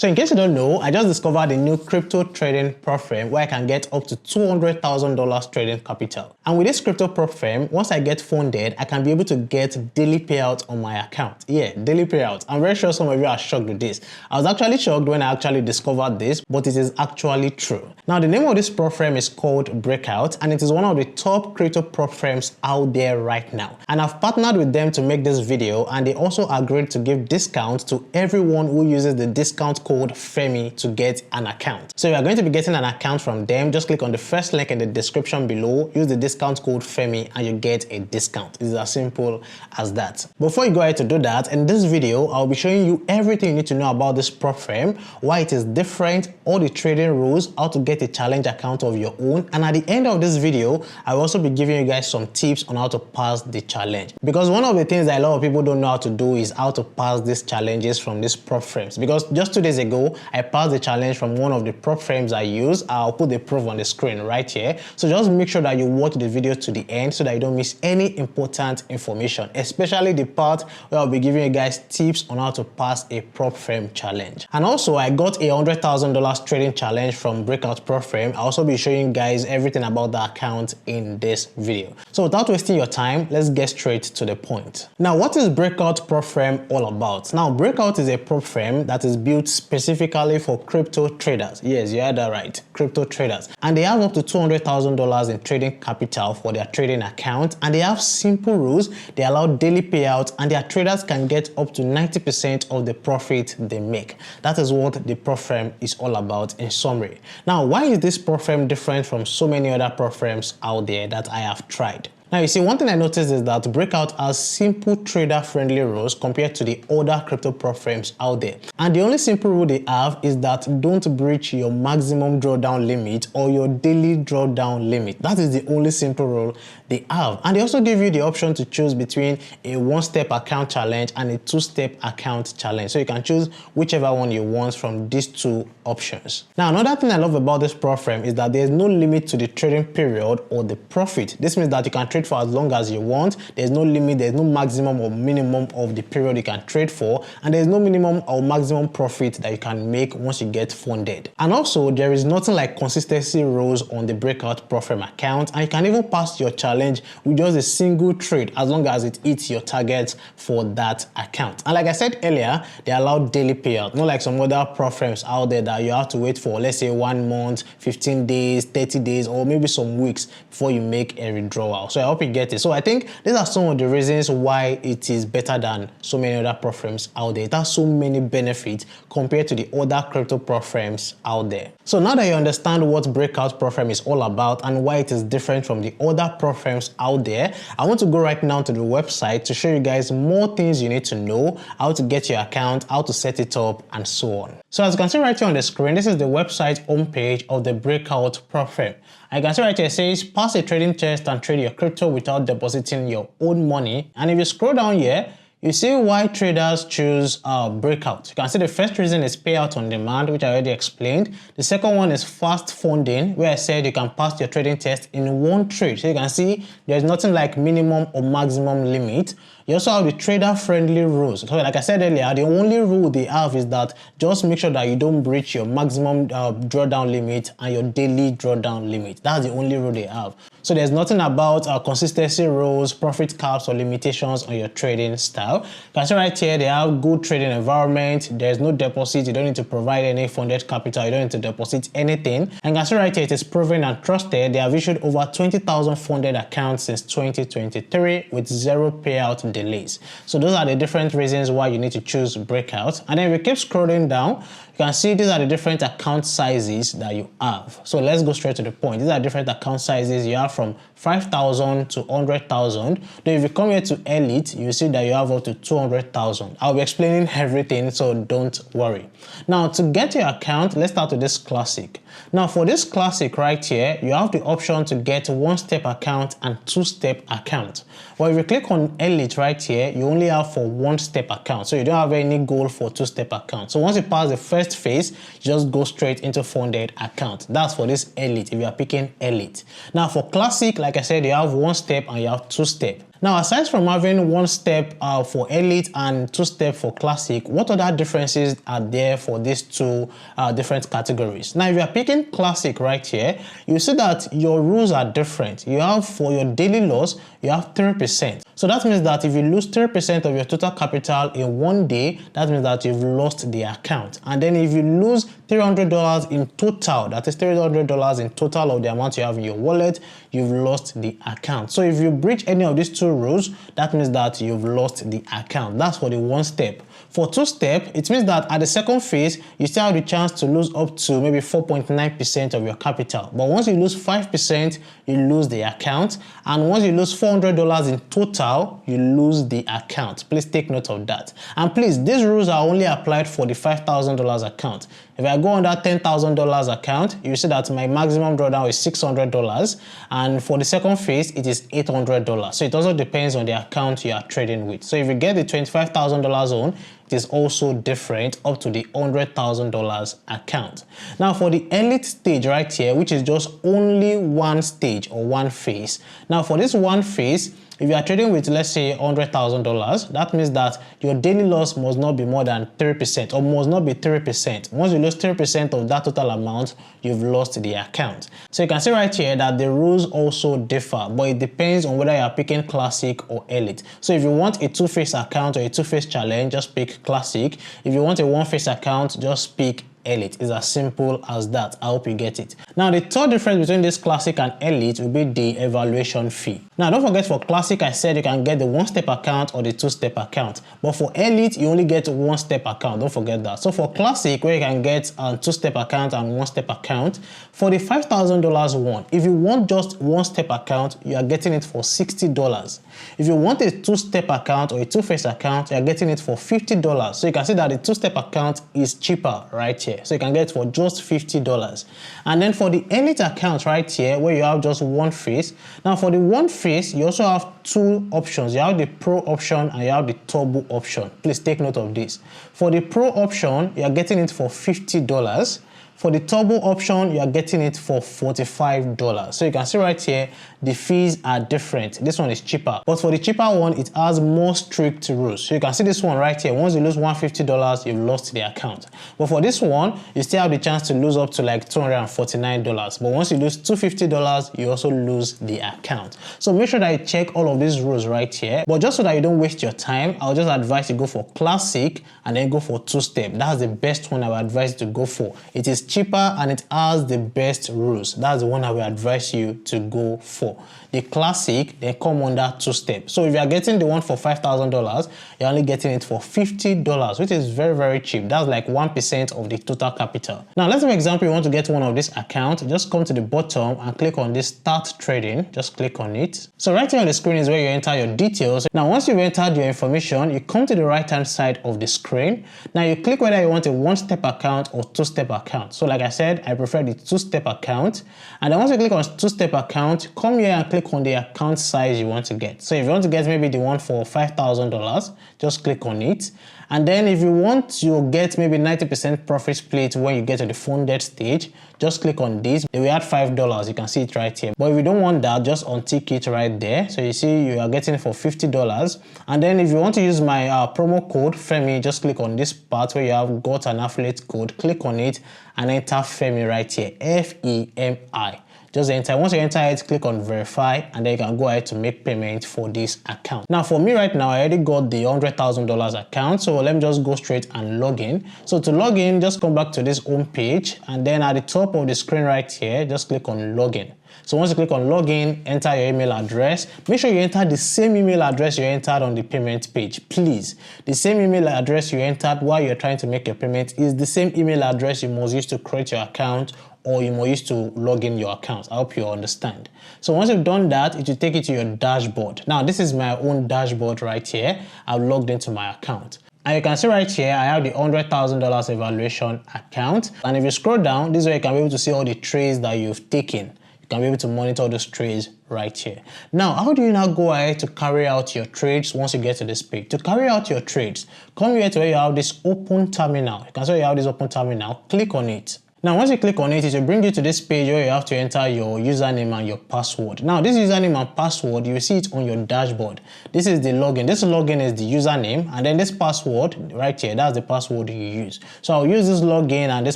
So in case you don't know, I just discovered a new crypto trading prop firm where I can get up to $200,000 trading capital. And with this crypto prop firm, once I get funded, I can be able to get daily payout on my account. Yeah, daily payout. I'm very sure some of you are shocked with this. I was actually shocked when I actually discovered this, but it is actually true. Now, the name of this prop firm is called Breakout, and it is one of the top crypto prop firms out there right now. And I've partnered with them to make this video, and they also agreed to give discounts to everyone who uses the discount code FEMI to get an account. So you are going to be getting an account from them. Just click on the first link in the description below, use the discount code FEMI, and you get a discount. It's as simple as that. Before you go ahead to do that, in this video, I'll be showing you everything you need to know about this prop firm, why it is different, all the trading rules, how to get a challenge account of your own, and at the end of this video, I will also be giving you guys some tips on how to pass the challenge. Because one of the things that a lot of people don't know how to do is how to pass these challenges from these prop firms. Because just 2 days ago, I passed the challenge from one of the prop firms I use. I'll put the proof on the screen right here. So just make sure that you watch the video to the end so that you don't miss any important information, especially the part where I'll be giving you guys tips on how to pass a prop firm challenge. And also, I got a $100,000 trading challenge from Breakout prop firm. I'll also be showing you guys everything about the account in this video. So without wasting your time, let's get straight to the point. Now, what is Breakout prop firm all about? Now, Breakout is a prop firm that is built specifically for crypto traders. Yes, you heard that right, crypto traders. And they have up to $200,000 in trading capital for their trading account, and they have simple rules. They allow daily payouts, and their traders can get up to 90% of the profit they make. That is what the prop firm is all about in summary. Now, why is this prop firm different from so many other prop firms out there that I have tried? Now, you see, one thing I noticed is that Breakout has simple trader-friendly rules compared to the other crypto prop firms out there. And the only simple rule they have is that don't breach your maximum drawdown limit or your daily drawdown limit. That is the only simple rule they have. And they also give you the option to choose between a one-step account challenge and a two-step account challenge. So you can choose whichever one you want from these two options. Now, another thing I love about this prop firm is that there's no limit to the trading period or the profit. This means that you can trade for as long as you want. There's no limit, there's no maximum or minimum of the period you can trade for, and there's no minimum or maximum profit that you can make once you get funded. And also, there is nothing like consistency rules on the Breakout prop firm account, and you can even pass your challenge with just a single trade as long as it hits your targets for that account. And like I said earlier, they allow daily payout, not like some other prop firms out there that you have to wait for, let's say 1 month, 15 days, 30 days, or maybe some weeks before you make a withdrawal. So I hope you get it. So I think these are some of the reasons why it is better than so many other prop firms out there. It has so many benefits compared to the other crypto prop firms out there. So now that you understand what Breakout prop firm is all about and why it is different from the other prop firms out there, I want to go right now to the website to show you guys more things you need to know, how to get your account, how to set it up, and so on. So as you can see right here on the screen, this is the website homepage of the Breakout prop firm. I can see right here, it says pass a trading test and trade your crypto without depositing your own money. And if you scroll down here, you see why traders choose Breakout. You can see the first reason is payout on demand, which I already explained. The second one is fast funding, where I said you can pass your trading test in one trade. So you can see there's nothing like minimum or maximum limit. You also have the trader-friendly rules. So like I said earlier, the only rule they have is that just make sure that you don't breach your maximum drawdown limit and your daily drawdown limit. That's the only rule they have. So there's nothing about consistency rules, profit caps, or limitations on your trading style. You can see right here, they have good trading environment. There's no deposit. You don't need to provide any funded capital. You don't need to deposit anything. And you can see right here, it is proven and trusted. They have issued over 20,000 funded accounts since 2023 with zero payout delays. So those are the different reasons why you need to choose Breakout. And then if we keep scrolling down, you can see these are the different account sizes that you have. So let's go straight to the point. These are different account sizes you have from 5,000 to 100,000. Then if you come here to Elite, you see that you have up to 200,000. I'll be explaining everything, so don't worry. Now to get your account, let's start with this Classic. Now for this Classic right here, you have the option to get one-step account and two-step account. Well, if you click on Elite right here, you only have for one-step account. So you don't have any goal for two-step account. So once you pass the first phase, you just go straight into funded account. That's for this Elite if you are picking Elite. Now for Classic, Classic, like I said, you have 1 step and you have 2 step. Now, aside from having 1 step for Elite and 2 step for Classic, what other differences are there for these two different categories? Now, if you are picking Classic right here, you see that your rules are different. You have, for your daily loss, you have 3%. So that means that if you lose 3% of your total capital in 1 day, that means that you've lost the account. And then if you lose $300 in total, that is $300 in total of the amount you have in your wallet, you've lost the account. So if you breach any of these two rules, that means that you've lost the account. That's for the 1 step. For 2 step, it means that at the second phase, you still have the chance to lose up to maybe 4.9% of your capital. But once you lose 5%, you lose the account. And once you lose $400 in total, you lose the account. Please take note of that. And please, these rules are only applied for the $5,000 account. If I go on that $10,000 account, you see that my maximum drawdown is $600, and for the second phase, it is $800. So it also depends on the account you are trading with. So if you get the $25,000 zone, it is also different up to the $100,000 account. Now for the Elite stage right here, which is just only 1 stage or 1 phase. Now for this 1 phase, if you are trading with, let's say, $100,000, that means that your daily loss must not be more than 3% or must not be 3%. Once you lose 3% of that total amount, you've lost the account. So you can see right here that the rules also differ, but it depends on whether you are picking Classic or Elite. So if you want a 2-phase account or a 2-phase challenge, just pick Classic. If you want a 1-phase account, just pick Elite. It's as simple as that. I hope you get it. Now, the third difference between this Classic and Elite will be the evaluation fee. Now, don't forget, for Classic, I said you can get the 1-step account or the 2-step account. But for Elite, you only get 1-step account. Don't forget that. So for Classic, where you can get a 2-step account and 1-step account, for the $5,000 one, if you want just 1-step account, you are getting it for $60. If you want a 2-step account or a 2-phase account, you are getting it for $50. So you can see that the 2-step account is cheaper right here. So you can get it for just $50. And then for the Elite account right here, where you have just 1 phase. Now for the 1 phase, you also have 2 options. You have the Pro option and you have the Turbo option. Please take note of this. For the Pro option, you are getting it for $50. For the Turbo option, you are getting it for $45. So you can see right here, the fees are different. This one is cheaper. But for the cheaper one, it has more strict rules. So you can see this one right here. Once you lose $150, you've lost the account. But for this one, you still have the chance to lose up to like $249. But once you lose $250, you also lose the account. So make sure that you check all of these rules right here. But just so that you don't waste your time, I'll just advise you go for Classic and then go for 2-step. That's the best one I would advise you to go for. It is cheaper and it has the best rules. That's the one I will advise you to go for. The Classic, they come under 2-step. So if you are getting the one for $5,000, you're only getting it for $50, which is very, very cheap. That's like 1% of the total capital. Now, let's say, for example, you want to get one of this account. Just come to the bottom and click on this Start Trading. Just click on it. So right here on the screen is where you enter your details. Now, once you've entered your information, you come to the right-hand side of the screen. Now, you click whether you want a 1-step account or 2-step account. So like I said, I prefer the 2-step account. And then once you click on 2-step account, come here and click on the account size you want to get. So if you want to get maybe the one for $5,000, just click on it. And then if you want to get maybe 90% profit split when you get to the funded stage, just click on this. They will add $5. You can see it right here. But if you don't want that, just untick it right there. So you see you are getting it for $50. And then if you want to use my promo code Femi, just click on this part where you have got an affiliate code. Click on it and enter Femi right here. F-E-M-I. Just enter. Once you enter it, click on verify, and then you can go ahead to make payment for this account. Now for me right now, I already got the $100,000 account. So let me just go straight and log in. So to log in, just come back to this home page, and then at the top of the screen right here, just click on login. So once you click on login, enter your email address. Make sure you enter the same email address you entered on the payment page, please. The same email address you entered while you're trying to make your payment is the same email address you must use to create your account or you must use to log in your account. I hope you understand. So once you've done that, it will take you to your dashboard. Now this is my own dashboard right here. I've logged into my account. And you can see right here, I have the $100,000 evaluation account. And if you scroll down, this is where you can be able to see all the trades that you've taken. You can be able to monitor those trades right here. Now, how do you now go ahead to carry out your trades once you get to this page? To carry out your trades, come here to where you have this open terminal. You can see you have this open terminal. Click on it. Now, once you click on it, it will bring you to this page where you have to enter your username and your password. Now, this username and password, you will see it on your dashboard. This is the login. This login is the username, and then this password right here, that's the password you use. So I'll use this login and this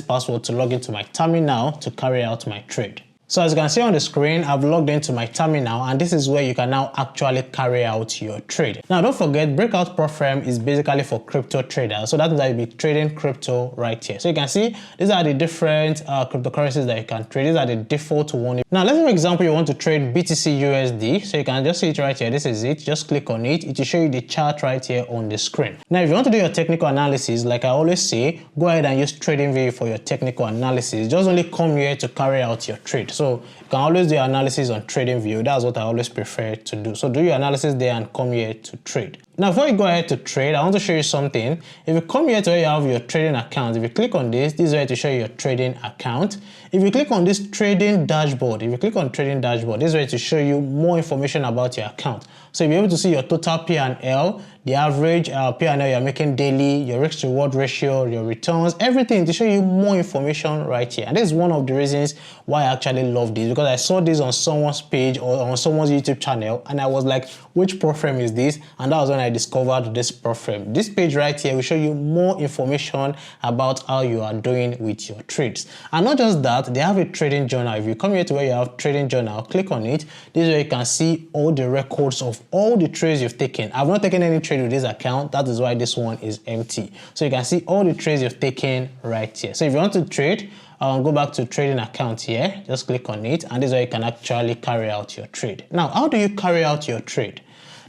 password to log into my terminal to carry out my trade. So as you can see on the screen, I've logged into my terminal, and this is where you can now actually carry out your trade. Now, don't forget, Breakout Pro Firm is basically for crypto traders. So that means that you'll be trading crypto right here. So you can see these are the different cryptocurrencies that you can trade. These are the default one. Now, let's say, for example, you want to trade BTC USD. So you can just see it right here. This is it. Just click on it. It will show you the chart right here on the screen. Now, if you want to do your technical analysis, like I always say, go ahead and use TradingView for your technical analysis. Just only come here to carry out your trade. So you can always do your analysis on TradingView. That's what I always prefer to do. So do your analysis there and come here to trade. Now, before you go ahead to trade, I want to show you something. If you come here to where you have your trading account, if you click on this is where to show you your trading account. If you click on this trading dashboard, this is where to show you more information about your account. So you'll be able to see your total P&L, the average P&L you're making daily, your risk to reward ratio, your returns, everything to show you more information right here. And this is one of the reasons why I actually love this, because I saw this on someone's page or on someone's YouTube channel, and I was like, which pro firm is this? And that was when I discovered this pro firm. This page right here will show you more information about how you are doing with your trades. And not just that, they have a trading journal. If you come here to where you have trading journal, click on it. This is where you can see all the records of all the trades you've taken. I've not taken any trade with this account. That is why this one is empty. So you can see all the trades you've taken right here. So if you want to trade, go back to trading account here, just click on it, and this is where you can actually carry out your trade. Now, how do you carry out your trade?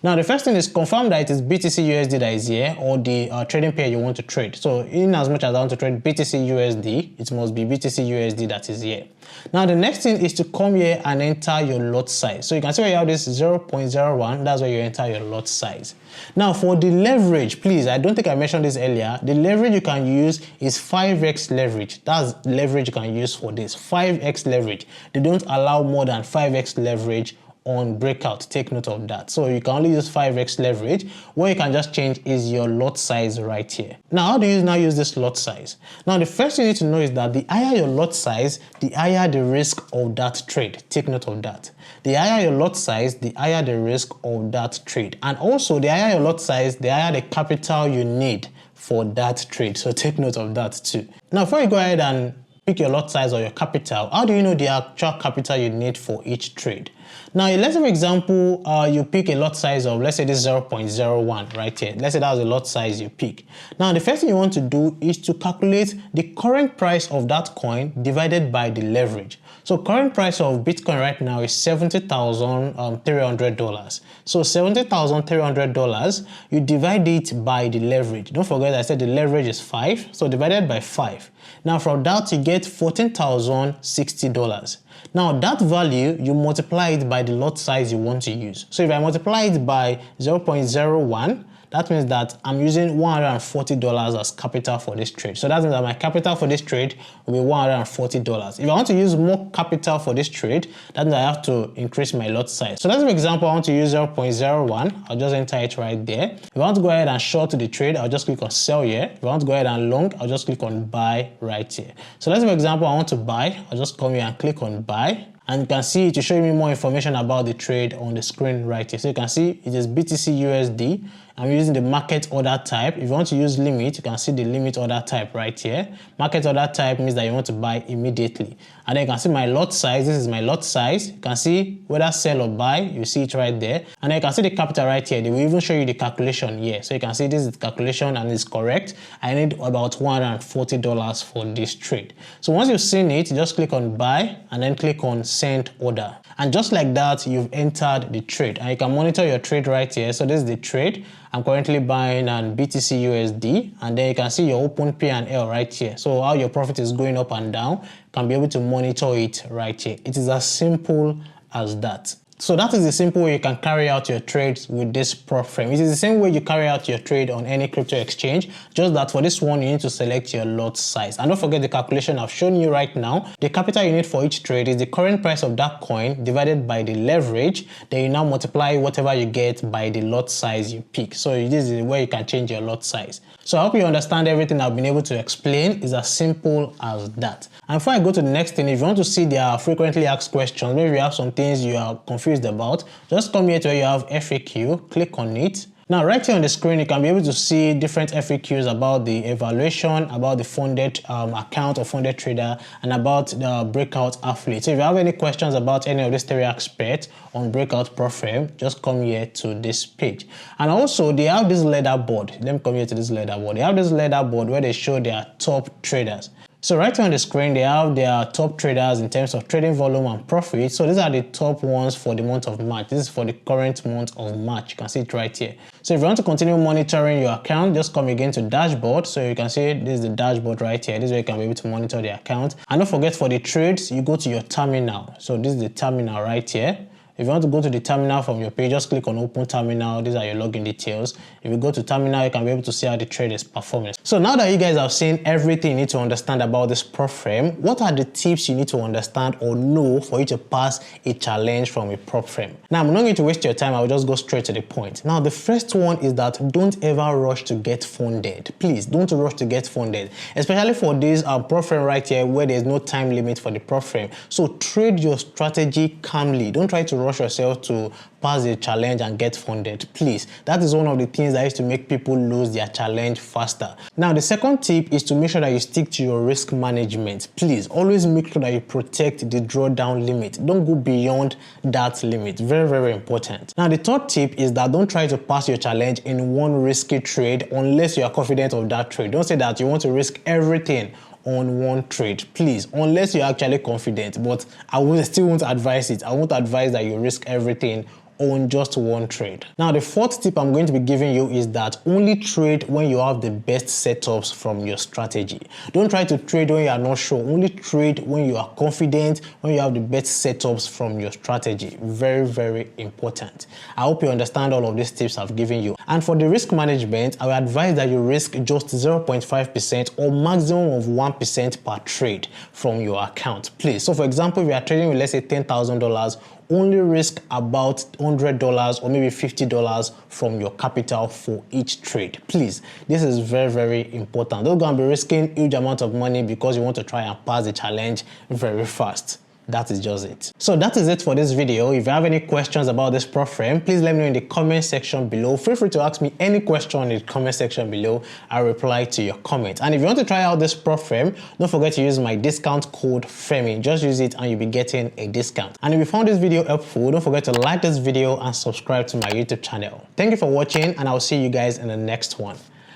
Now, the first thing is confirm that it is BTC USD that is here, or the trading pair you want to trade. So in as much as I want to trade BTC USD, it must be BTC USD that is here. Now, the next thing is to come here and enter your lot size. So you can see where you have this 0.01, that's where you enter your lot size. Now, for the leverage, please, I don't think I mentioned this earlier. The leverage you can use is 5x leverage. That's leverage you can use for this, 5x leverage. They don't allow more than 5x leverage on Breakout. Take note of that. So you can only use 5x leverage. What you can just change is your lot size right here. Now, how do you now use this lot size? Now, the first thing you need to know is that the higher your lot size, the higher the risk of that trade. Take note of that. The higher your lot size, the higher the risk of that trade. And also, the higher your lot size, the higher the capital you need for that trade. So take note of that too. Now, before you go ahead and pick your lot size or your capital, how do you know the actual capital you need for each trade? Now, let's say, for example, you pick a lot size of, let's say this 0.01 right here. Let's say that was the lot size you pick. Now, the first thing you want to do is to calculate the current price of that coin divided by the leverage. So current price of Bitcoin right now is $70,300. So $70,300, you divide it by the leverage. Don't forget I said the leverage is 5, so divided by 5. Now from that you get $14,060. Now that value, you multiply it by the lot size you want to use. So if I multiply it by 0.01, that means that I'm using $140 as capital for this trade. So that means that my capital for this trade will be $140. If I want to use more capital for this trade, that means I have to increase my lot size. So let's for example, I want to use 0.01. I'll just enter it right there. If I want to go ahead and short the trade, I'll just click on sell here. If I want to go ahead and long, I'll just click on buy right here. So let's for example, I want to buy. I'll just come here and click on buy. And you can see it to show me more information about the trade on the screen right here. So you can see it is BTC USD. I'm using the market order type. If you want to use limit, you can see the limit order type right here. Market order type means that you want to buy immediately. And then you can see my lot size. This is my lot size. You can see whether sell or buy. You see it right there. And then you can see the capital right here. They will even show you the calculation here. So you can see this is the calculation and it's correct. I need about $140 for this trade. So once you've seen it, just click on buy and then click on send order. And just like that, you've entered the trade. And you can monitor your trade right here. So this is the trade. I'm currently buying an BTC USD, and then you can see your open P&L right here. So how your profit is going up and down, you can be able to monitor it right here. It is as simple as that. So that is the simple way you can carry out your trades with this prop firm. It is the same way you carry out your trade on any crypto exchange, just that for this one you need to select your lot size. And don't forget the calculation I've shown you right now. The capital you need for each trade is the current price of that coin divided by the leverage. Then you now multiply whatever you get by the lot size you pick. So this is where you can change your lot size. So I hope you understand everything I've been able to explain. It's as simple as that. And before I go to the next thing, if you want to see their frequently asked questions, maybe you have some things you are confused about, just come here to where you have FAQ, click on it. Now right here on the screen, you can be able to see different FAQs about the evaluation, about the funded account or funded trader, and about the Breakout affiliate. So if you have any questions about any of these three aspects on Breakout prop firm, just come here to this page. And also they have this leaderboard. Let me come here to this leaderboard. They have this leaderboard where they show their top traders. So right here on the screen, they have their top traders in terms of trading volume and profit. So these are the top ones for the month of March. This is for the current month of March. You can see it right here. So if you want to continue monitoring your account, just come again to dashboard. So you can see this is the dashboard right here. This is where you can be able to monitor the account. And don't forget, for the trades, you go to your terminal. So this is the terminal right here. If you want to go to the terminal from your page, just click on open terminal. These are your login details. If you go to terminal, you can be able to see how the trade is performing. So now that you guys have seen everything you need to understand about this prop firm, what are the tips you need to understand or know for you to pass a challenge from a prop firm? Now, I'm not going to waste your time. I will just go straight to the point. Now, the first one is that don't ever rush to get funded. Please don't rush to get funded, especially for this prop firm right here where there's no time limit for the prop firm. So trade your strategy calmly. Don't try to rush yourself to pass the challenge and get funded. Please, that is one of the things that used to make people lose their challenge faster. Now, the second tip is to make sure that you stick to your risk management. Please, always make sure that you protect the drawdown limit. Don't go beyond that limit. Very, very important. Now, the third tip is that don't try to pass your challenge in one risky trade unless you are confident of that trade. Don't say that you want to risk everything on one trade, please, unless you're actually confident. But I still won't advise it. I won't advise that you risk everything on just one trade. Now, the fourth tip I'm going to be giving you is that only trade when you have the best setups from your strategy. Don't try to trade when you are not sure. Only trade when you are confident, when you have the best setups from your strategy. Very, very important. I hope you understand all of these tips I've given you. And for the risk management, I will advise that you risk just 0.5% or maximum of 1% per trade from your account, please. So for example, if you are trading with, let's say, $10,000, only risk about $100 or maybe $50 from your capital for each trade. Please, this is very, very important. Don't go and be risking huge amount of money because you want to try and pass the challenge very fast. That is just it. So that is it for this video. If you have any questions about this prop firm, please let me know in the comment section below. Feel free to ask me any question in the comment section below. I'll reply to your comment. And if you want to try out this prop firm, don't forget to use my discount code FEMI. Just use it and you'll be getting a discount. And if you found this video helpful, don't forget to like this video and subscribe to my YouTube channel. Thank you for watching, and I'll see you guys in the next one.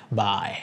Bye.